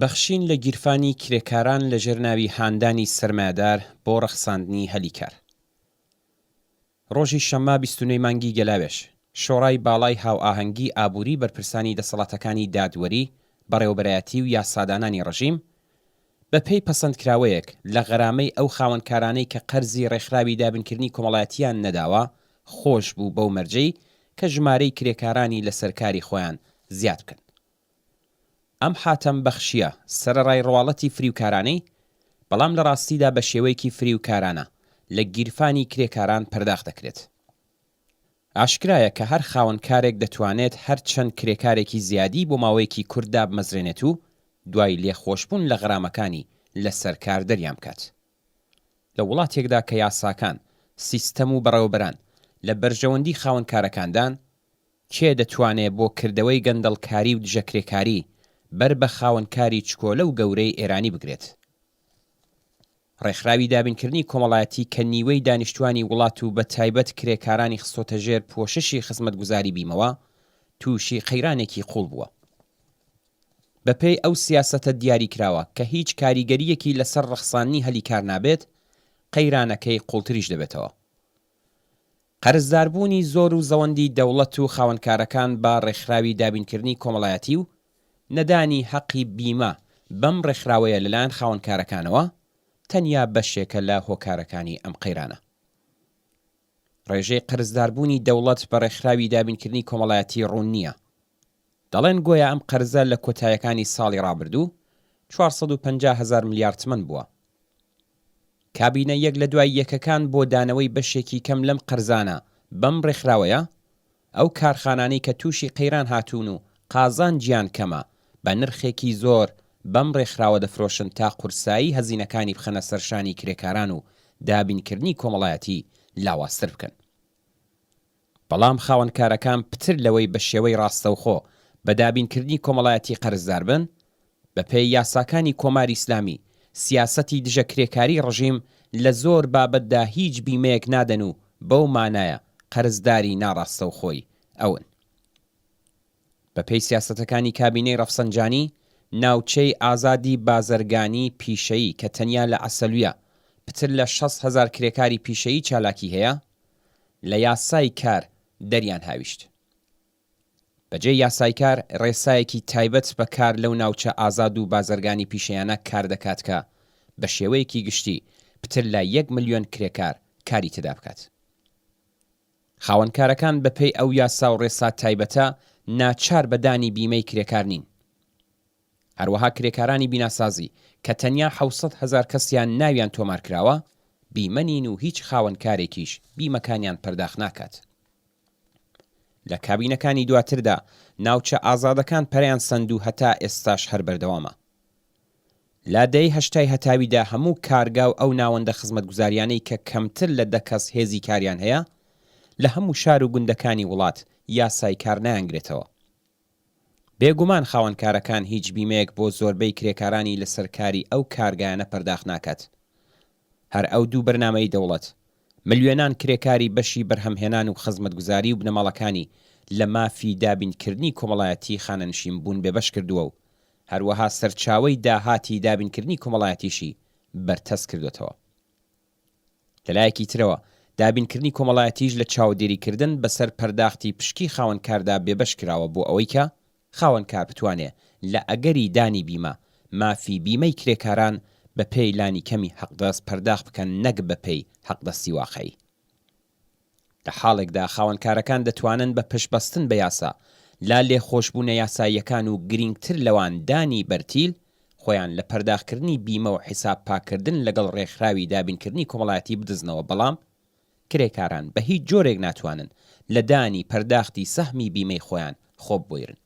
بەخشین لە گیرفانی کرێکاران لە ژێرناوی هاندانی سەرمایەدار بۆ ڕەخساندنی هەلیکار. ڕۆژی شەممە 29 مانگی گەلاوێش شۆڕای باڵای هاوئاهەنگی ئابووری بەرپرسانی دەسەڵاتەکانی دادوەری بەڕێوەبەرایەتی و یاسادانانی ڕژیم بەپێی پەسەندکراوەیەک لە غەرامەی ئەو خاوەنکارانەی کە قەرزی ڕێکخراوی دابینکردنی کۆمەڵایەتیان نەداوە خۆش بوو بەو مەرجەی کە ژمارەی کرێکارانی لە سەرکاری خۆیان زیاد بکەن. ئەم حاتەم بەخشیە سەرەڕای ڕواڵەتی فریوکارانەی، بەڵام لە ڕاستیدا بە شێوەیەکی فریوکارانە لە گیرفانی کرێکاران پەرداخ دەکرێت. ئاشکرایە کە هەر خاوەنکارێک دەتوانێت هەر چەند کرێکارێکی زیادی بۆ ماوەیەکی کورتدا بمەزرێنێت و دوای لێخۆشبوون لە غەرامەکانی لە سەرکار دەریان بکات. لە وڵاتێکدا کە یاساکان، سیستەم و بەڕێوەبەران لە بەرژەوەندی خاوەنکارەکاندان، کێ دەتوانێت بۆ کردەوەی گەندەڵکاری و دژەکرێکاری بەر بە خاوەنکاری چکۆلە و گەورەی ئێرانی بگرێت؟ ڕێکخراوی دابینکردنی کۆمەڵایەتی کە نیوەی دانیشتوانی وڵات و بە تایبەت کرێکارانی خستۆتە ژێر پۆششی خزمەتگوزاری بیمەوە تووشی قەیرانێکی قوڵ بووە. بەپێی ئەو سیاسەتە دیاری کراوە کە هیچ کاریگەریەکی لەسەر ڕەخساندنی هەلیکار نابێت، قەیرانەکەی قوڵتریش دەبێتەوە. قەرزداربوونی زۆر و زەوەندی دەوڵەت و خاوەنکارەکان بە ڕێکخراوی دابینکردنی کۆمەڵایەتی و نەدانی حەقی بیمە بەم ڕێکخراوەیە لەلایەن خاوەنکارەکانەوە تەنیا بەشێکە لە هۆکارەکانی ئەم قەیرانە. ڕێژەی قەرزداربوونی دەوڵەت بە ڕێکخراوی دابینکردنی کۆمەڵایەتی ڕوون نییە. دەڵێن گۆیا ئەم قەرزە لە کۆتاییەکانی ساڵی ڕابردوو 450,000 میلیارد تمەن بووە. کابینە یەک لە دوای یەکەکان بۆ دانەوەی بەشێکی کەم لەم قەرزانە بەم ڕێکخراوەیە، ئەو کارخانانەی کە تووشی قەیران هاتوون و قازان گیان کەمە بە نرخێکی زۆر بەم ڕێکخراوە دەفرۆشن تا قورسایی هەزینەکانی بخەنە سەرشانی کرێکاران و دابینکردنی کۆمەڵایەتی لاوااستر بکەن. بەڵام خاوەنکارەکان پتر لەوەی بە شێوەی ڕاستەوخۆ بە دابینکردنی کۆمەڵایەتی قەرزدار بن، بەپێی یاساکانی کۆماری ئیسلامی سیاسەتی دژە کرێکاری ڕژیم لە زۆر بابەتدا هیچ بیمەیەک نادەن و بەو مانایە قەرزداری ناڕاستەوخۆی ئەون. بەپێی سیاسەتەکانی کابینەی ڕەفسەنجانی، ناوچەی ئازادی بازرگانی پیشەیی کە تەنیا لە ئەسەلویە پتر لە 60,000 کرێکاری پیشەیی چالاکی هەیە، لە یاسای کار دەریان هاویشت. بەجێ یاسای کار ڕێسایەکی تایبەت بە کار لەو ناوچە ئازاد و بازرگانی پیشەیانە کار دەکات کە بە شێوەیەکی گشتی پتر لە 1 ملیۆن کرێکار کاری تێدا بکات. خاوەنکارەکان بەپێی ئەو یاسا و ڕێسا تایبەتە ناچار بەدانی بیمەی کرێکار نین. هەروەها کرێکارانی بیناسازی کە تەنیا 700,000 کەسیان ناویان تۆمار کراوە بیمە نین و هیچ خاوەنکارێکیش بیمەکانیان پەرداخ ناکات. لە کابینەکانی دواتردا ناوچە ئازادەکان پەریان سەند و هەتا ئێستاش هەر بەردەوامە. لا دەی هەشتای هەتاویدا هەموو کارگا و ئەو ناوەندە خزمەتگوزاریانەی کە کەمتر لە 10 کەس هێزی کاریان هەیە لە هەموو شار و گوندەکانی وڵات یاسای کار نایانگرێتەوە. بێگومان خاوەنکارەکان هیچ بیمەیەک بۆ زۆربەی کرێکارانی لە سەرکاری ئەو کارگایانە پەرداخ ناکات. هەر ئەو دوو بەرنامەی دەوڵەت ملیۆنان کرێکاری بەشی بەرهەمهێنان و خزمەتگوزاری و بنەماڵەکانی لە مافی دابینکردنی کۆمەڵایەتی خانەنشین بوون بێبەش کردووە و هەروەها سەرچاوەی داهاتی دابینکردنی کۆمەڵایەتیشی بەرتەس کردوێتەوە. لەلایەکی ترەوە دابینکردنی کۆمەڵایەتیش لە چاودێریکردن بەسەر پەرداختی پشکی خاوەنکاردا بێبەش کراوە بۆ ئەوەی کە خاوەنکار بتوانێت لە ئەگەری دانی بیمە مافی بیمەی کرێکاران بە پێی لانی کەمی حەقدەست پەرداخ بکەن، نەک بە پێی حەقدەستی واقعی. لە حاڵێکدا خاوەنکارەکان دەتوانن بە پشتبەستن بە یاسا لا لێخۆشبوونە یاساییەکان و گرنگتر لەوان دانی بەرتیل خۆیان لە پەرداخکردنی بیمە و حیساب پاکردن لەگەڵ ڕێکخراوی دابینکردنی کۆمەڵایەتی بدزنەوە، بەڵام کرێکاران بە هیچ جۆرێک ناتوانن لە دانی پەرداختی سەهمی بیمەی خۆیان خۆب بۆیرن.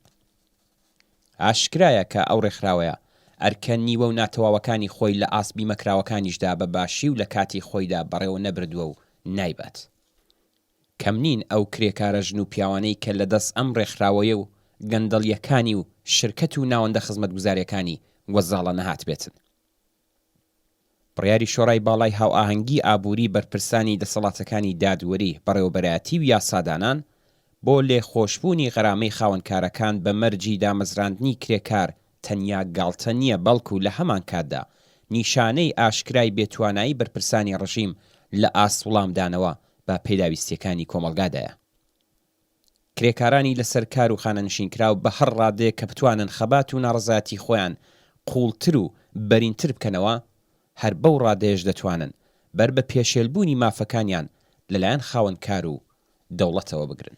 ئاشکرایە کە ئەو ڕێکخراوەیە ئەرکە نیوە و ناتەواوەکانی خۆی لە ئاسبی مەکراوەکانیشدا بە باشی و لە کاتی خۆیدا بەڕێوە نەبردووە و نایبات. کەم نین ئەو کرێکارە ژن و پیاوانەی کە لە دەست ئەم ڕێکخراوەیە و گەندەڵیەکانی و شرکەت و ناوەندە خزمەتگوزاریەکانی وەزاڵە نەهات بێتن. بڕیاری شۆڕای باڵای هاوئاهەنگی ئابووری بەرپرسانی دەسەڵاتەکانی دادوەری بەڕێوەبەرایەتی و یاسادانان بۆ لێخۆشبوونی غەرامەی خاوەنکارەکان بە مەرجی دامەزراندنی کرێکار تەنیا گاڵتە نییە بەڵکو لە هەمان کاتدا نیشانەی ئاشکرای بێتوانایی بەرپرسانی ڕژیم لە ئاسوڵامدانەوە بە پێداویستیەکانی کۆمەلگادایە. کرێکارانی لەسەر کار و خانەنشینکراو بە هەر ڕادەیەک کە بتوانن خەبات و ناڕەزایەتی خۆیان قوڵتر و بەرینتر بکەنەوە، هەر بەو ڕادەیەش دەتوانن بەر بە پێشێلبوونی مافەکانیان لەلایەن خاوەن کار و دەوڵەتەوە بگرن.